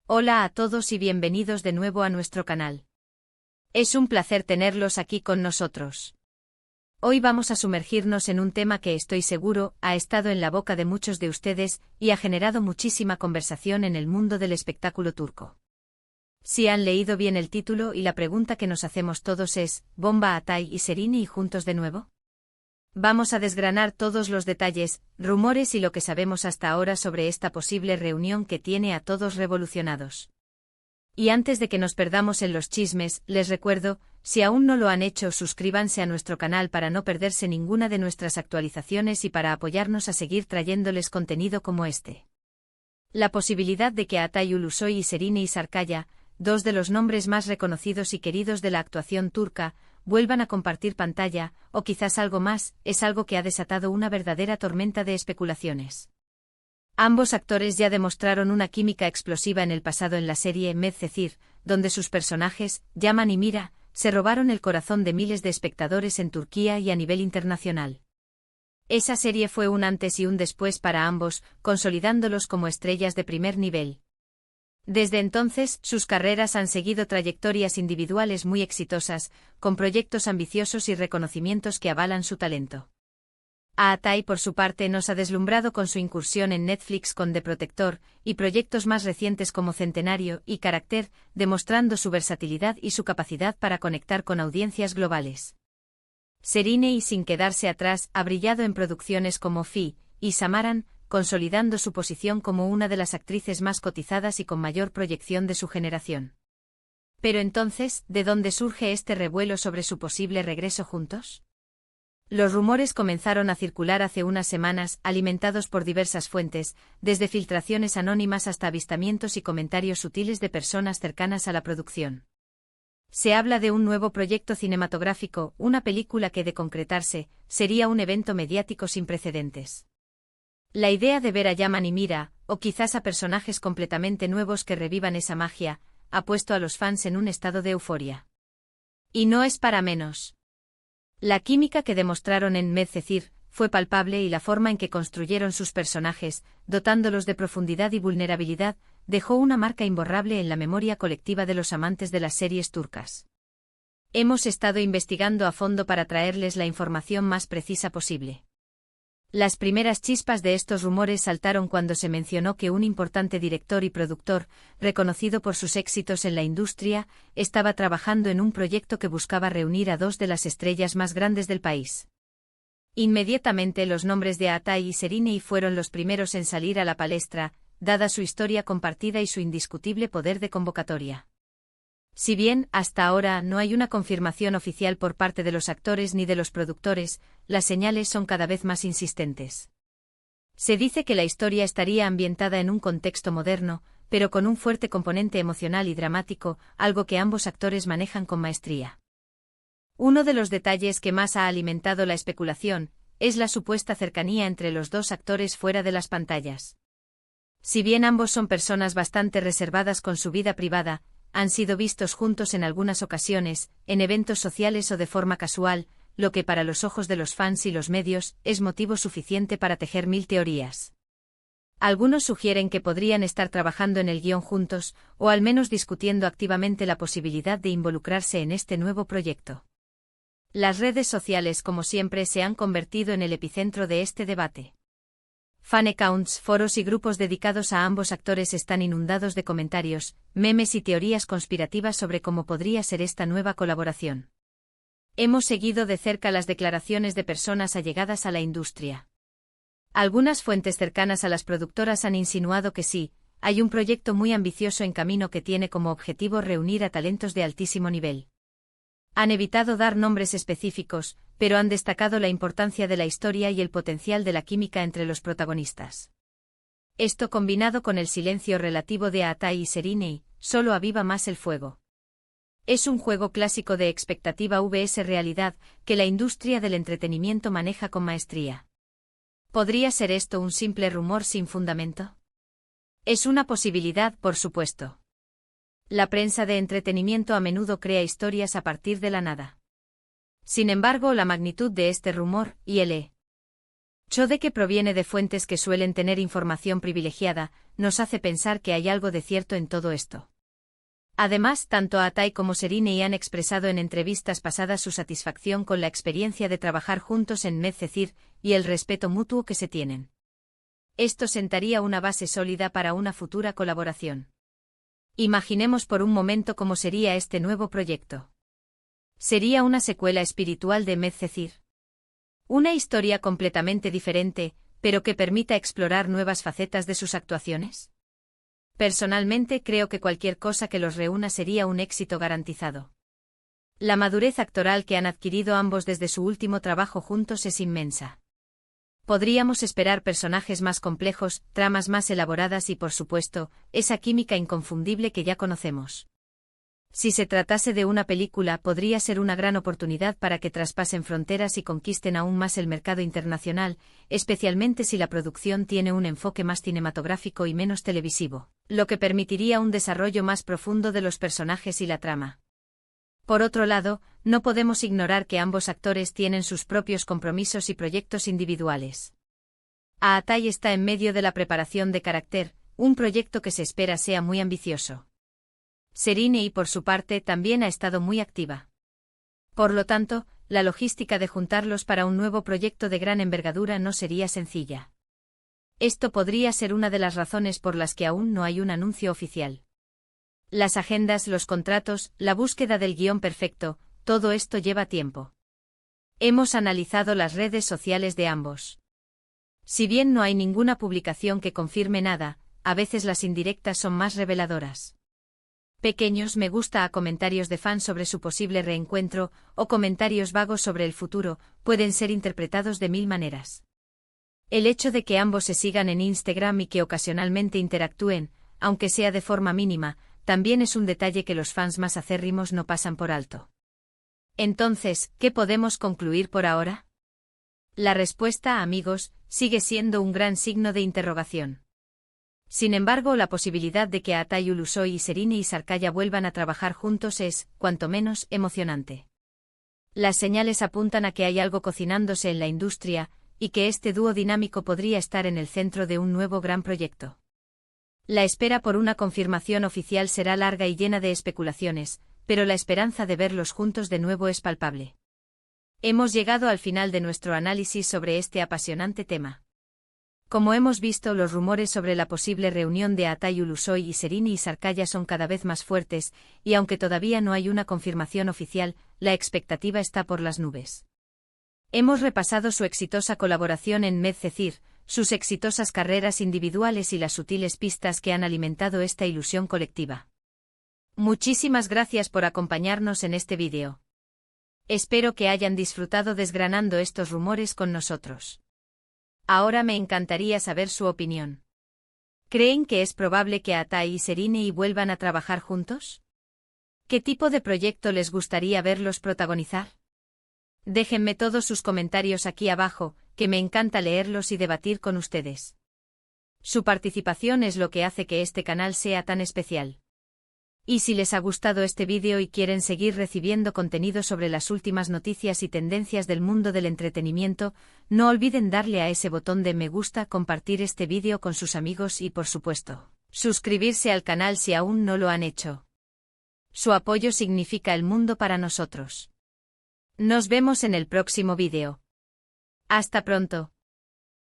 Hola a todos y bienvenidos de nuevo a nuestro canal. Es un placer tenerlos aquí con nosotros. Hoy vamos a sumergirnos en un tema que estoy seguro ha estado en la boca de muchos de ustedes y ha generado muchísima conversación en el mundo del espectáculo turco. Si han leído bien el título y la pregunta que nos hacemos todos es, ¿Bomba Atay y Serini juntos de nuevo? Vamos a desgranar todos los detalles, rumores y lo que sabemos hasta ahora sobre esta posible reunión que tiene a todos revolucionados. Y antes de que nos perdamos en los chismes, les recuerdo, si aún no lo han hecho, suscríbanse a nuestro canal para no perderse ninguna de nuestras actualizaciones y para apoyarnos a seguir trayéndoles contenido como este. La posibilidad de que Atay Ulusoy y Serini Sarıkaya, dos de los nombres más reconocidos y queridos de la actuación turca, vuelvan a compartir pantalla, o quizás algo más, es algo que ha desatado una verdadera tormenta de especulaciones. Ambos actores ya demostraron una química explosiva en el pasado en la serie Medcezir, donde sus personajes, Yaman y Mira, se robaron el corazón de miles de espectadores en Turquía y a nivel internacional. Esa serie fue un antes y un después para ambos, consolidándolos como estrellas de primer nivel. Desde entonces, sus carreras han seguido trayectorias individuales muy exitosas, con proyectos ambiciosos y reconocimientos que avalan su talento. Atay, por su parte, nos ha deslumbrado con su incursión en Netflix con The Protector, y proyectos más recientes como Centenario y Carácter, demostrando su versatilidad y su capacidad para conectar con audiencias globales. Serini, sin quedarse atrás, ha brillado en producciones como Fi y Samaran, consolidando su posición como una de las actrices más cotizadas y con mayor proyección de su generación. Pero entonces, ¿de dónde surge este revuelo sobre su posible regreso juntos? Los rumores comenzaron a circular hace unas semanas, alimentados por diversas fuentes, desde filtraciones anónimas hasta avistamientos y comentarios sutiles de personas cercanas a la producción. Se habla de un nuevo proyecto cinematográfico, una película que, de concretarse, sería un evento mediático sin precedentes. La idea de ver a Yaman y Mira, o quizás a personajes completamente nuevos que revivan esa magia, ha puesto a los fans en un estado de euforia. Y no es para menos. La química que demostraron en Medcezir fue palpable y la forma en que construyeron sus personajes, dotándolos de profundidad y vulnerabilidad, dejó una marca imborrable en la memoria colectiva de los amantes de las series turcas. Hemos estado investigando a fondo para traerles la información más precisa posible. Las primeras chispas de estos rumores saltaron cuando se mencionó que un importante director y productor, reconocido por sus éxitos en la industria, estaba trabajando en un proyecto que buscaba reunir a dos de las estrellas más grandes del país. Inmediatamente los nombres de Atay y Serini fueron los primeros en salir a la palestra, dada su historia compartida y su indiscutible poder de convocatoria. Si bien, hasta ahora, no hay una confirmación oficial por parte de los actores ni de los productores, las señales son cada vez más insistentes. Se dice que la historia estaría ambientada en un contexto moderno, pero con un fuerte componente emocional y dramático, algo que ambos actores manejan con maestría. Uno de los detalles que más ha alimentado la especulación es la supuesta cercanía entre los dos actores fuera de las pantallas. Si bien ambos son personas bastante reservadas con su vida privada, han sido vistos juntos en algunas ocasiones, en eventos sociales o de forma casual, lo que para los ojos de los fans y los medios es motivo suficiente para tejer mil teorías. Algunos sugieren que podrían estar trabajando en el guión juntos, o al menos discutiendo activamente la posibilidad de involucrarse en este nuevo proyecto. Las redes sociales, como siempre, se han convertido en el epicentro de este debate. Fan accounts, foros y grupos dedicados a ambos actores están inundados de comentarios, memes y teorías conspirativas sobre cómo podría ser esta nueva colaboración. Hemos seguido de cerca las declaraciones de personas allegadas a la industria. Algunas fuentes cercanas a las productoras han insinuado que sí, hay un proyecto muy ambicioso en camino que tiene como objetivo reunir a talentos de altísimo nivel. Han evitado dar nombres específicos, pero han destacado la importancia de la historia y el potencial de la química entre los protagonistas. Esto, combinado con el silencio relativo de Atay y Serini, solo aviva más el fuego. Es un juego clásico de expectativa vs realidad, que la industria del entretenimiento maneja con maestría. ¿Podría ser esto un simple rumor sin fundamento? Es una posibilidad, por supuesto. La prensa de entretenimiento a menudo crea historias a partir de la nada. Sin embargo, la magnitud de este rumor, y el hecho de que proviene de fuentes que suelen tener información privilegiada, nos hace pensar que hay algo de cierto en todo esto. Además, tanto Atai como Serine han expresado en entrevistas pasadas su satisfacción con la experiencia de trabajar juntos en Medcezir y el respeto mutuo que se tienen. Esto sentaría una base sólida para una futura colaboración. Imaginemos por un momento cómo sería este nuevo proyecto. Sería una secuela espiritual de Medcezir. Una historia completamente diferente, pero que permita explorar nuevas facetas de sus actuaciones. Personalmente creo que cualquier cosa que los reúna sería un éxito garantizado. La madurez actoral que han adquirido ambos desde su último trabajo juntos es inmensa. Podríamos esperar personajes más complejos, tramas más elaboradas y, por supuesto, esa química inconfundible que ya conocemos. Si se tratase de una película, podría ser una gran oportunidad para que traspasen fronteras y conquisten aún más el mercado internacional, especialmente si la producción tiene un enfoque más cinematográfico y menos televisivo, lo que permitiría un desarrollo más profundo de los personajes y la trama. Por otro lado, no podemos ignorar que ambos actores tienen sus propios compromisos y proyectos individuales. Atai está en medio de la preparación de Carácter, un proyecto que se espera sea muy ambicioso. Serine, por su parte, también ha estado muy activa. Por lo tanto, la logística de juntarlos para un nuevo proyecto de gran envergadura no sería sencilla. Esto podría ser una de las razones por las que aún no hay un anuncio oficial. Las agendas, los contratos, la búsqueda del guión perfecto, todo esto lleva tiempo. Hemos analizado las redes sociales de ambos. Si bien no hay ninguna publicación que confirme nada, a veces las indirectas son más reveladoras. Pequeños me gusta a comentarios de fans sobre su posible reencuentro, o comentarios vagos sobre el futuro, pueden ser interpretados de mil maneras. El hecho de que ambos se sigan en Instagram y que ocasionalmente interactúen, aunque sea de forma mínima, también es un detalle que los fans más acérrimos no pasan por alto. Entonces, ¿qué podemos concluir por ahora? La respuesta, amigos, sigue siendo un gran signo de interrogación. Sin embargo, la posibilidad de que Atai Ulusoy y Serine Sarkaya vuelvan a trabajar juntos es, cuanto menos, emocionante. Las señales apuntan a que hay algo cocinándose en la industria, y que este dúo dinámico podría estar en el centro de un nuevo gran proyecto. La espera por una confirmación oficial será larga y llena de especulaciones, pero la esperanza de verlos juntos de nuevo es palpable. Hemos llegado al final de nuestro análisis sobre este apasionante tema. Como hemos visto, los rumores sobre la posible reunión de Atai Ulusoy y Serine Sarkaya son cada vez más fuertes, y aunque todavía no hay una confirmación oficial, la expectativa está por las nubes. Hemos repasado su exitosa colaboración en Medcezir, sus exitosas carreras individuales y las sutiles pistas que han alimentado esta ilusión colectiva. Muchísimas gracias por acompañarnos en este vídeo. Espero que hayan disfrutado desgranando estos rumores con nosotros. Ahora me encantaría saber su opinión. ¿Creen que es probable que Atai y Serine vuelvan a trabajar juntos? ¿Qué tipo de proyecto les gustaría verlos protagonizar? Déjenme todos sus comentarios aquí abajo, que me encanta leerlos y debatir con ustedes. Su participación es lo que hace que este canal sea tan especial. Y si les ha gustado este vídeo y quieren seguir recibiendo contenido sobre las últimas noticias y tendencias del mundo del entretenimiento, no olviden darle a ese botón de me gusta, compartir este vídeo con sus amigos y, por supuesto, suscribirse al canal si aún no lo han hecho. Su apoyo significa el mundo para nosotros. Nos vemos en el próximo vídeo. Hasta pronto.